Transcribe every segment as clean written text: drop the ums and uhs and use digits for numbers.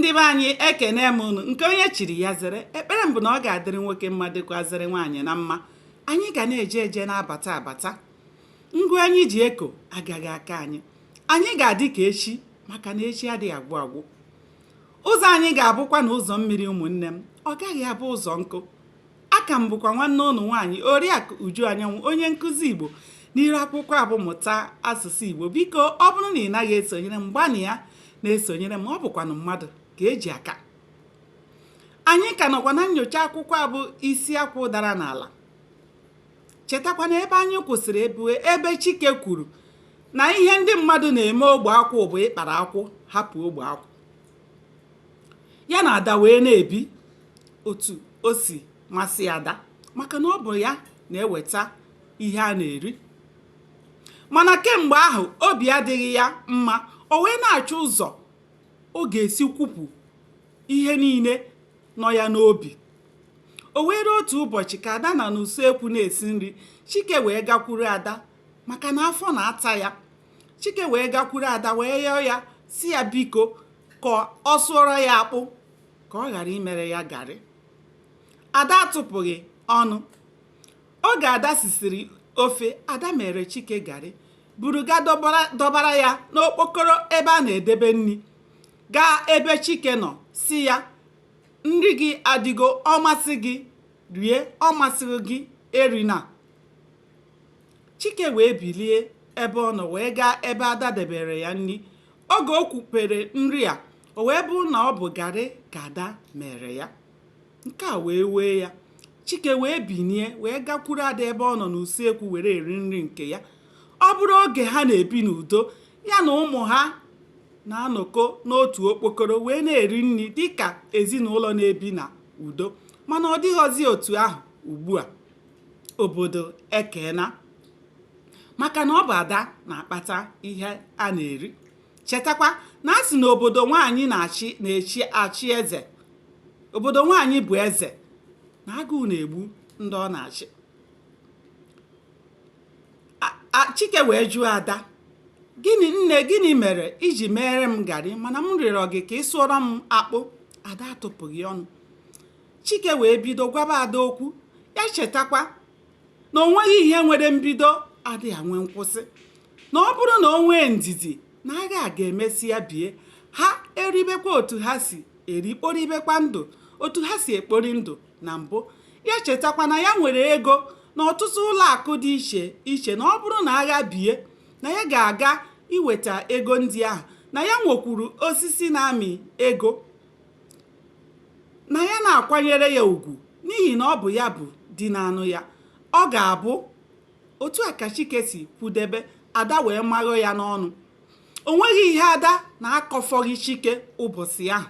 ndị be anyị ekene m unu nke onye chiri ya zere. Ekpere m bụ na ọ ga-adịrị nwoke mma dịkwa zere nwaanyị na mma. Anyị ga na-eje eje na-abata abata. Ngụ anyị ji eko agaghị aka anyị. Anyị ga-adị ka echi maka na echi adịghị agwụ agwụ. Ụzọ anyị ga-abụkwa na ụzọ mmiri ụmụnne m, ọ gaghị abụ ụzọ nkụ. Aka m bụkwa nwanne ụnụ nwaanyị Oriakụ Uju Anyanwụ, onye nkụzi Igbo n'iru akwụkwọ abụmụta asụsụ Igbo. Biko ọ bụrụ na ị naghị esonyere m, gbanị ya na-esonyere m, ọ bụkwanụ mmadụ ka eji aka. Anyị ka nọkwa na nnyocha akwụkwọ abụ isi akwụ dara n'ala. Chetakwa na ebe anyị kwụsịrị ebe Chike kwuru na ihe ndị mmadụ na-eme ogbe akwụ bụ ịkpara akwụ hapụ ogbe akwụ. Ya na Ada wee na-ebi otu o si masị Ada maka na ọ bụ ya na-eweta ihe a na-eri. Mana kemgbe ahụ obi adịghị ya mma, o wee na-achọ ụzọ ọ ga-esi kwupụ ihe niile nọ ya n'obi. O were otu ụbọchị ka Ada na n'usekwu na-esi nri, Chike wee gakwuru Ada maka na afọ na-ata ya. Chike wee gakwuru Ada wee yọọ ya si ya biko ka ọ sụọrọ ya akpụ ka ọ ghara imere ya garị. Ada atụpụghị ọnụ. Oge Ada sisiri ofe, Ada mere Chike garị, buru ga dọbara ya n'okpokoro ebe a na-edebe nri. Gaa ebe Chike nọ si ya, nri gị adịgo, ọ masị gị rie, ọ masịghị gị erina. Chike wee bilie ebe ọ nọ wee gaa ebe Ada debere ya nri. Oge o kwupere nri a, o wee bụ na ọ bụ garị ka Ada mere ya. Nke a wee wee ya. Chike wee binie wee gakwuru Ada ebe ọ nọ n'usekwu were eri nri nke ya. Ọ bụrụ oge ha na-ebi n'udo, ya na ụmụ ha na-anọkọ n'otu okpokoro wee na-eri nri dịka ezinụlọ na-ebi na udo. Mana ọ dịghọzi otu ahụ ugbu a. Obodo ekena maka na ọ bụ Ada na-akpata ihe a na-eri. Chetakwa na a sị na obodo nwaanyị na-achị eze. Obodo nwaanyị bụ eze na agụụ na-egbu ndị ọ na-achị. Chike wee jụọ Ada, gịnị mere iji mere m garị mana m rịọrọ gị ka ị sụọrọ m akpụ? Ada atụpụghị ọnụ. Chike wee bido gwaba Ada okwu. Ya chetakwa na o nweghị ihe nwere mbido adịghị enwe nkwụsị. Na ọ bụrụ na o nwee ndidi na agha ga-emesi ya bie. Ha eribekwa otu ha si eri, kporibekwa ndụ otu ha si ekpori ndụ na mbụ. Ya chetakwa na ya nwere ego na ọtụtụ ụlọ akụ dị iche iche, na ọ bụrụ na agha bie na ya ga-aga iweta ego ndị ahụ, na ya nwekwuru osisi na-amị ego, na ya na-akwanyere ya ugwu n'ihi na ọ bụ ya bụ di na-anụ ya. Ọ ga-abụ otu a ka Chike si kwudebe. Ada wee maghọ ya n'ọnụ. O nweghị ihe Ada na-akọfọghị Chike ụbọchị ahụ,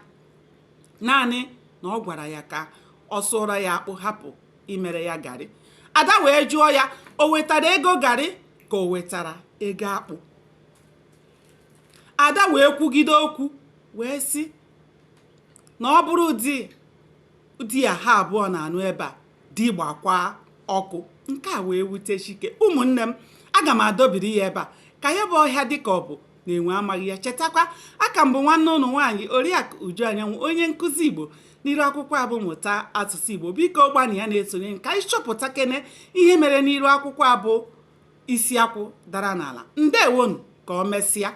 naanị na ọ gwara ya ka ọ sụọrọ ya akpụ hapụ imere ya garị. Ada wee jụọ ya, o wetara ego garị ka o wetara ego akpụ? Ada wee kwugide okwu wee sị na ọ bụrụ di ya ha abụọ na-anụ ebe a, di gbakwa ọkụ. Nke a wee wute Chike. Ụmụnne m, aga m adọbiri ya ebe a ka ya bụ ọhịa dịka ọ bụ na-enwe amaghị ya. Chetakwa, aka m bụ nwanne ụnụ nwaanyị Oriakụ Uju Anyanwụ, onye nkụzi Igbo n'iru akwụkwọ abụmụta asụsụ Igbo. Biko gbanị ya na-esonye ka anyị chọpụta kene ihe mere n'iru akwụkwọ abụ isi akwụ dara n'ala. Ndewonu, ka o mesịa.